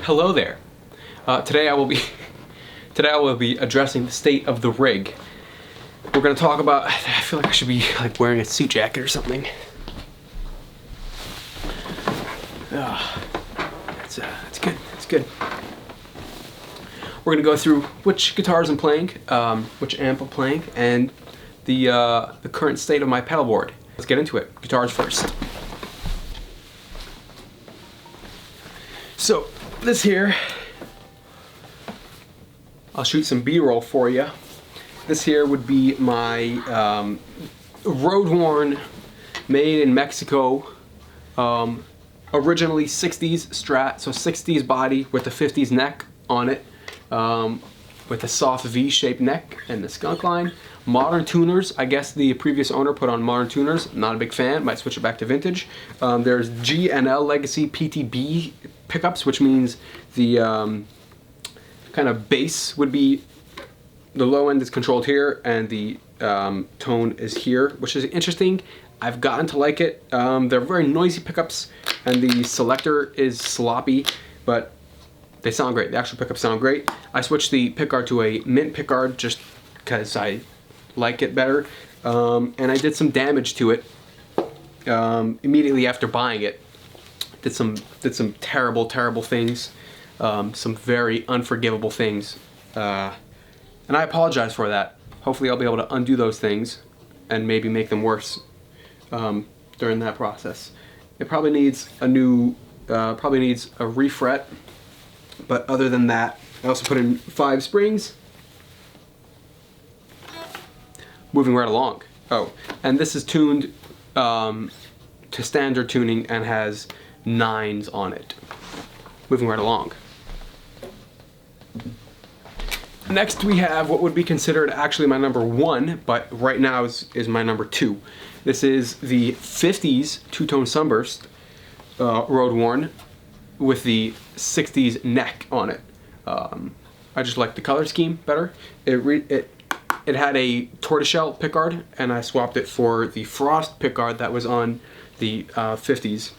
Hello there. Today I will be addressing the state of the rig. We're going to talk about. I feel like I should be like wearing a suit jacket or something. That's good. That's good. We're going to go through which guitars I'm playing, which amp I'm playing, and the current state of my pedal board. Let's get into it. Guitars first. So this here, I'll shoot some B-roll for you. This here would be my road-worn, made in Mexico, originally 60s Strat, so 60s body with a 50s neck on it, with a soft V-shaped neck and the skunk line. Modern tuners, I guess the previous owner put on modern tuners. Not a big fan, might switch it back to vintage. There's G and L Legacy PTB pickups, which means the kind of bass would be, the low end is controlled here and the tone is here, which is interesting. I've gotten to like it. They're very noisy pickups and the selector is sloppy, but they sound great. The actual pickups sound great. I switched the pickguard to a mint pickguard just because I like it better, and I did some damage to it immediately after buying it. Did some terrible things, some very unforgivable things, and I apologize for that. Hopefully I'll be able to undo those things and maybe make them worse during that process. It probably needs a new, probably needs a refret, but other than that, I also put in 5 springs. Moving right along. Oh, and this is tuned to standard tuning and has 9s on it. Moving right along. Next we have what would be considered actually my number 1, but right now is my number 2. This is the 50s two-tone sunburst, road worn, with the 60s neck on it. I just like the color scheme better. It had a tortoiseshell pickguard, and I swapped it for the frost pickguard that was on the 50s,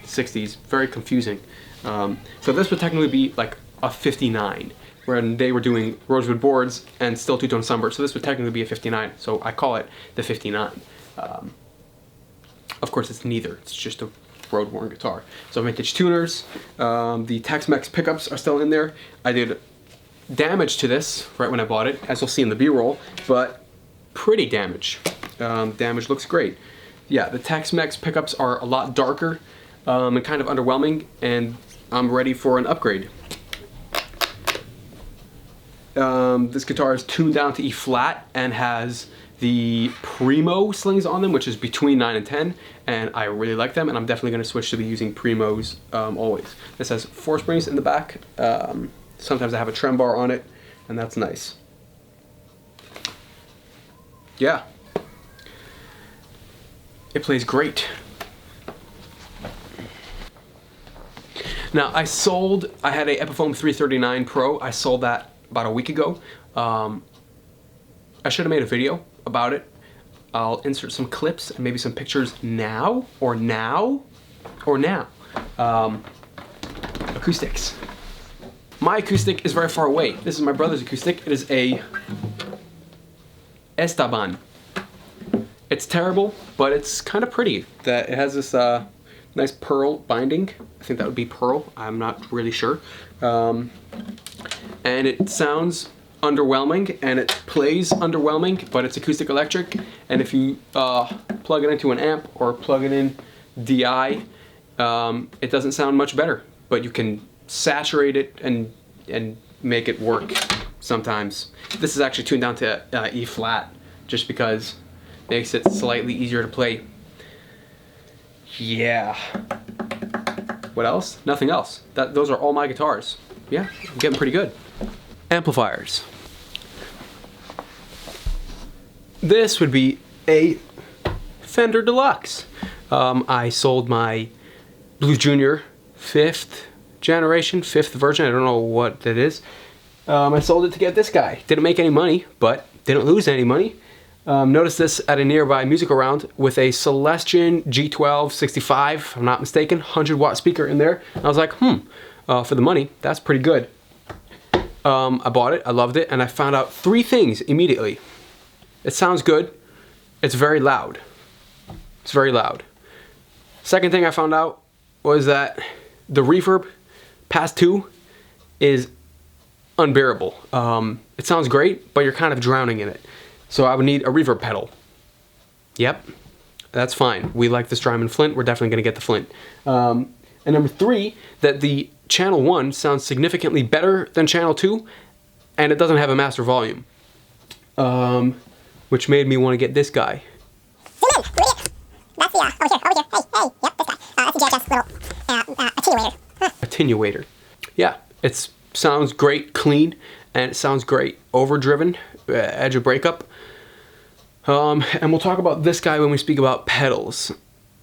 60s. Very confusing. So this would technically be like a 59, when they were doing rosewood boards and still two-tone sunburst. So this would technically be a 59. So I call it the 59. Of course, it's neither. It's just a road-worn guitar. So vintage tuners. The Tex-Mex pickups are still in there. I did damage to this right when I bought it, as you'll see in the B-roll, but pretty damage. Damage looks great. Yeah, the Tex-Mex pickups are a lot darker and kind of underwhelming, and I'm ready for an upgrade. This guitar is tuned down to E flat and has the Primo slings on them, which is between 9 and 10, and I really like them, and I'm definitely going to switch to be using Primos always. This has 4 springs in the back. Sometimes I have a trem bar on it, and that's nice. Yeah. It plays great. Now, I had a Epiphone 339 Pro. I sold that about a week ago. I should have made a video about it. I'll insert some clips and maybe some pictures now. Acoustics. My acoustic is very far away. This is my brother's acoustic. It is a Esteban. It's terrible, but it's kind of pretty. That it has this nice pearl binding. I think that would be pearl. I'm not really sure. And it sounds underwhelming, and it plays underwhelming, but it's acoustic electric. And if you plug it into an amp or plug it in DI, it doesn't sound much better. But you can saturate it and make it work sometimes. This is actually tuned down to E flat, just because it makes it slightly easier to play. Yeah. What else? Nothing else. Those are all my guitars. Yeah, I'm getting pretty good. Amplifiers. This would be a Fender Deluxe. I sold my Blues Junior 5th generation, 5th version, I don't know what that is. I sold it to get this guy. Didn't make any money, but didn't lose any money. Noticed this at a nearby musical round with a Celestion G12 65, if I'm not mistaken, 100-watt speaker in there. And I was like, for the money. That's pretty good. I bought it, I loved it, and I found out 3 things immediately. It sounds good. It's very loud. It's very loud. Second thing I found out was that the reverb past 2 is unbearable. It sounds great, but you're kind of drowning in it. So I would need a reverb pedal. Yep, that's fine. We like the Strymon Flint. We're definitely going to get the Flint. And number 3, that the channel 1 sounds significantly better than channel 2, and it doesn't have a master volume. Which made me want to get this guy. That's the, over here, hey, yep, this guy. That's a JHS little attenuator. Attenuator. Yeah, it sounds great, clean, and it sounds great overdriven, edge of breakup. And we'll talk about this guy when we speak about pedals,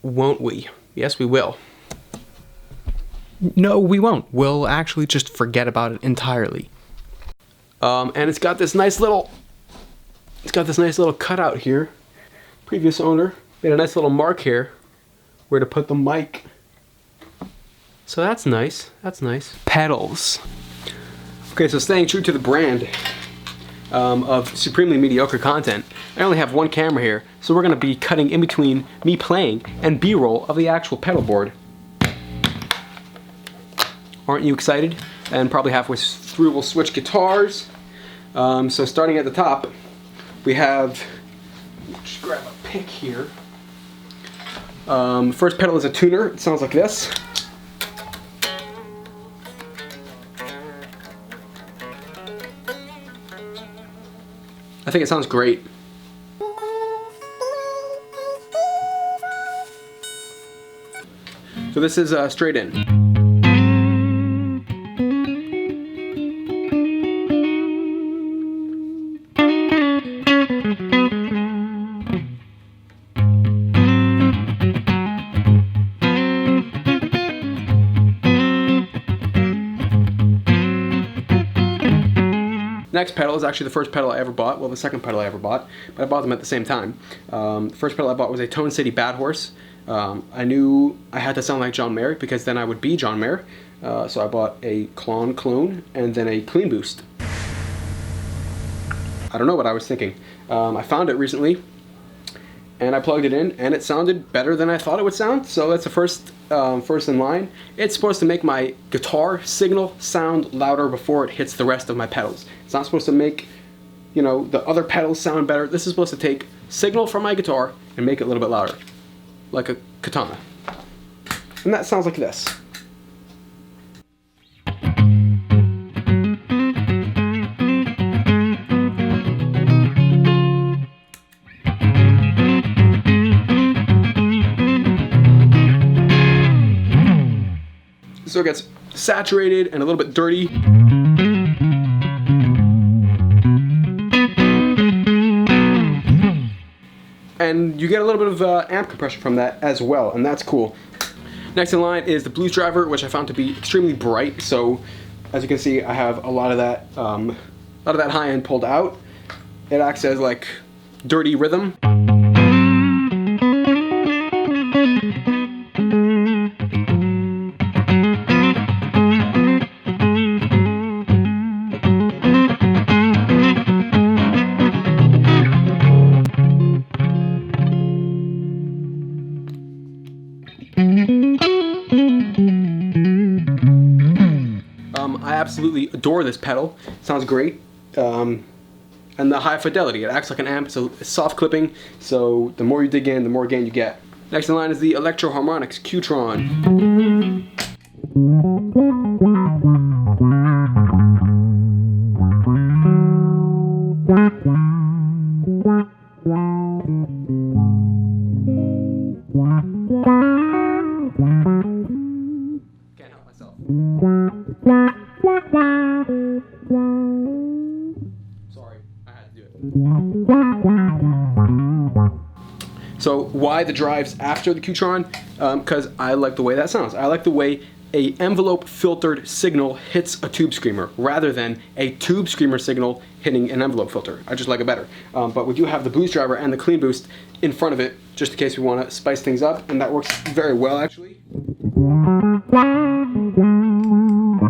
won't we? Yes, we will. No, we won't. We'll actually just forget about it entirely. And it's got this nice little cutout here. Previous owner made a nice little mark here where to put the mic. So that's nice. That's nice. Pedals. Okay, so staying true to the brand of supremely mediocre content, I only have one camera here, so we're going to be cutting in between me playing and B-roll of the actual pedal board. Aren't you excited? And probably halfway through we'll switch guitars. So starting at the top, we have, just grab a pick here. First pedal is a tuner. It sounds like this. I think it sounds great. So this is straight in. Next pedal is actually the first pedal I ever bought, well the second pedal I ever bought, but I bought them at the same time. The first pedal I bought was a Tone City Bad Horse. I knew I had to sound like John Mayer because then I would be John Mayer. So I bought a Klon clone and then a clean boost. I don't know what I was thinking. I found it recently and I plugged it in and it sounded better than I thought it would sound. So that's the first in line. It's supposed to make my guitar signal sound louder before it hits the rest of my pedals. It's not supposed to make, you know, the other pedals sound better. This is supposed to take signal from my guitar and make it a little bit louder, like a katana. And that sounds like this. So it gets saturated and a little bit dirty. And you get a little bit of amp compression from that as well, and that's cool. Next in line is the Blues Driver, which I found to be extremely bright. So as you can see, I have a lot of that high end pulled out. It acts as like dirty rhythm. I absolutely adore this pedal. It sounds great. And the high fidelity, it acts like an amp. It's soft clipping, so the more you dig in, the more gain you get. Next in line is the Electro Harmonics Qtron. Can't help myself. Sorry, I had to do it. So why the drives after the Qtron? Because I like the way that sounds. I like the way a envelope filtered signal hits a tube screamer rather than a tube screamer signal hitting an envelope filter. I just like it better. But we do have the Blues Driver and the Clean Boost in front of it just in case we want to spice things up, and that works very well actually.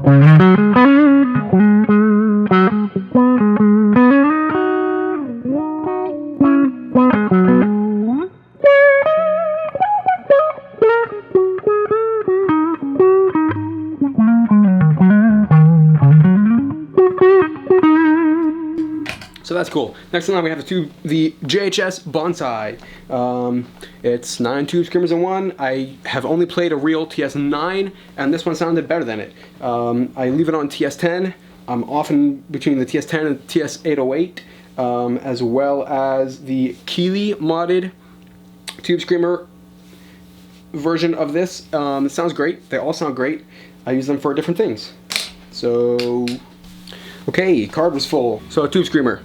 So that's cool. Next one we have the JHS Bonsai. It's 9 tube screamers in one. I have only played a real TS9, and this one sounded better than it. I leave it on TS10. I'm often between the TS10 and TS808, as well as the Keeley modded tube screamer version of this. It sounds great. They all sound great. I use them for different things. So, okay, card was full. So a tube screamer.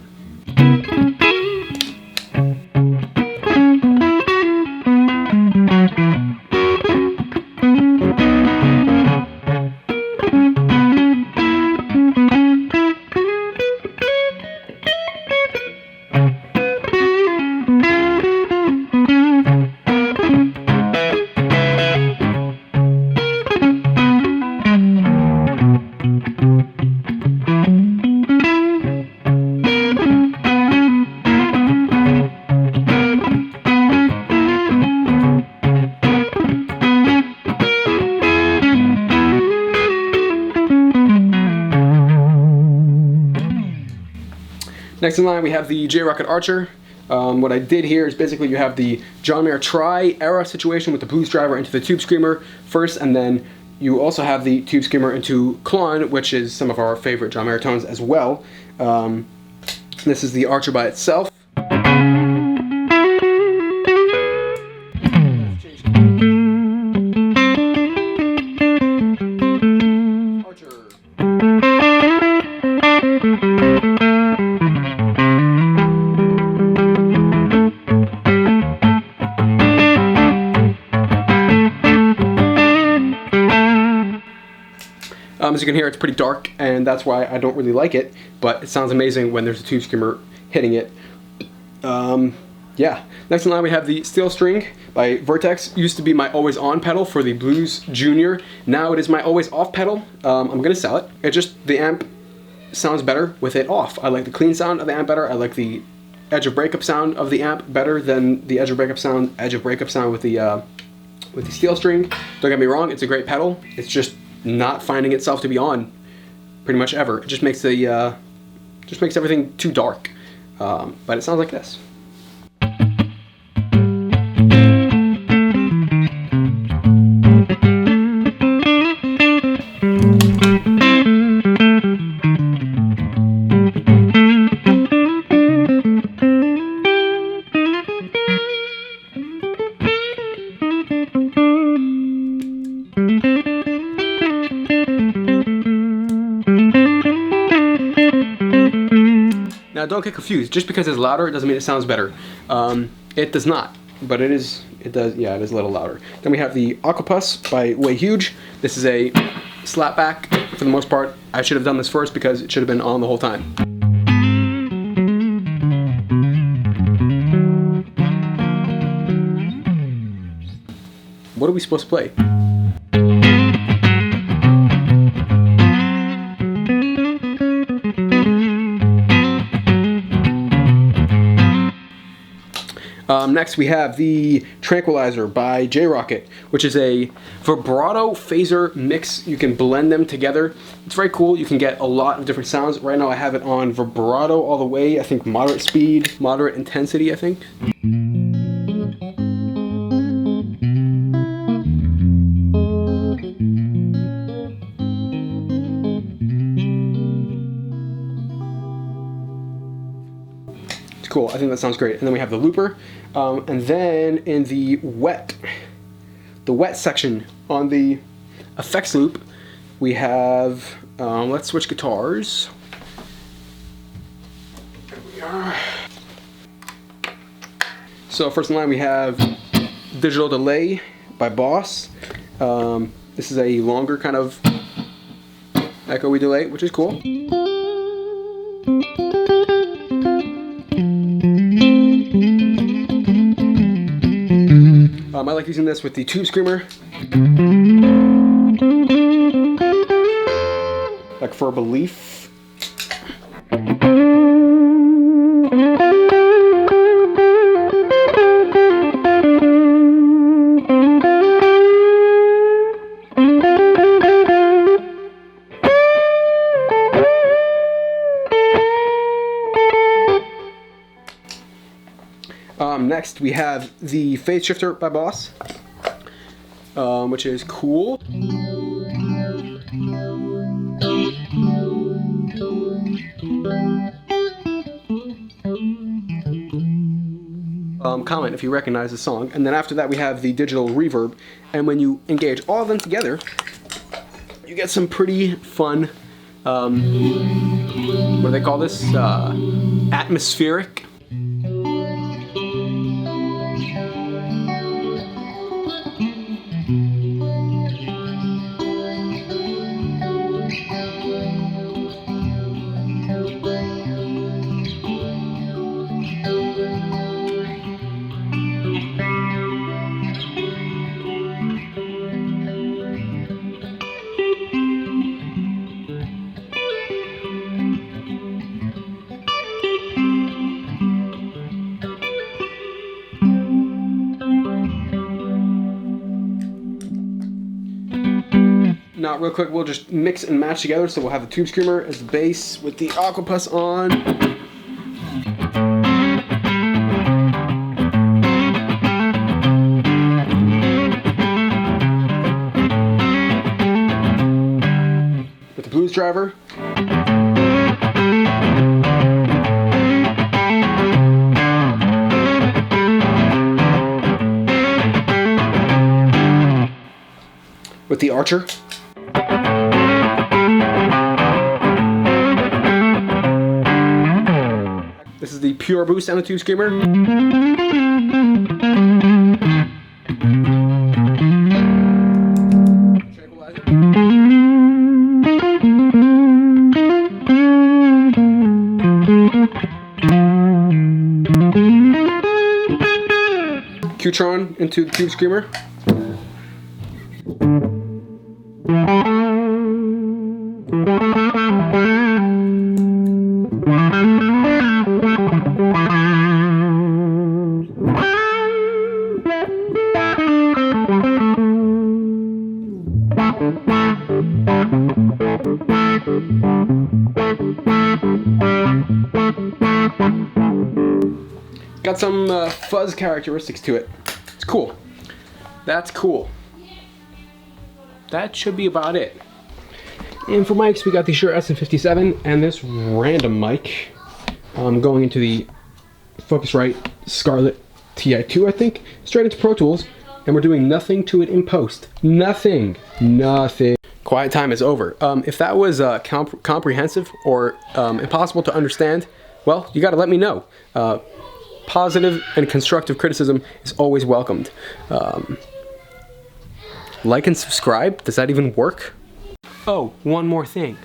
Next in line we have the J-Rocket Archer. What I did here is basically you have the John Mayer Tri-era situation with the blues driver into the tube screamer first, and then you also have the tube screamer into Klon, which is some of our favorite John Mayer tones as well. This is the Archer by itself. As you can hear, it's pretty dark, and that's why I don't really like it, but it sounds amazing when there's a tube screamer hitting it. Yeah. Next in line we have the Steel String by Vertex. Used to be my always on pedal for the Blues Junior. Now it is my always off pedal. I'm gonna sell it. The amp sounds better with it off. I like the clean sound of the amp better. I like the edge of breakup sound of the amp better than the edge of breakup sound with the Steel String. Don't get me wrong, it's a great pedal. It's just not finding itself to be on pretty much ever. It just makes everything too dark. But it sounds like this. Now don't get confused. Just because it's louder doesn't mean it sounds better. It does not, but it does. Yeah, it is a little louder. Then we have the Aquapus by Way Huge. This is a slapback for the most part. I should have done this first because it should have been on the whole time. What are we supposed to play? Next we have the Tranquilizer by J-Rocket, which is a vibrato phaser mix. You can blend them together. It's very cool. You can get a lot of different sounds. Right now I have it on vibrato all the way. I think moderate speed, moderate intensity, I think. Cool, I think that sounds great. And then we have the looper, and then in the wet section on the effects loop, we have, let's switch guitars. There we are. So first in line we have Digital Delay by Boss. This is a longer kind of echoey delay, which is cool. I like using this with the Tube Screamer. click for belief. Next, we have the phase shifter by Boss, which is cool. Comment if you recognize the song. And then after that, we have the digital reverb. And when you engage all of them together, you get some pretty fun, what do they call this? Atmospheric. Now, real quick, we'll just mix and match together. So we'll have the Tube Screamer as the bass with the Aquapus on. With the Blues Driver. With the Archer. This is the pure boost on the Tube Screamer. Qtron into the Tube Screamer. Got some fuzz characteristics to it. It's cool. That's cool. That should be about it. And for mics, we got the Shure SM57 and this random mic. Going into the Focusrite Scarlett TI2, I think, straight into Pro Tools, and we're doing nothing to it in post. Nothing. Quiet time is over. If that was comprehensive or impossible to understand, well, you gotta let me know. Positive and constructive criticism is always welcomed. Like and subscribe, does that even work? Oh, one more thing.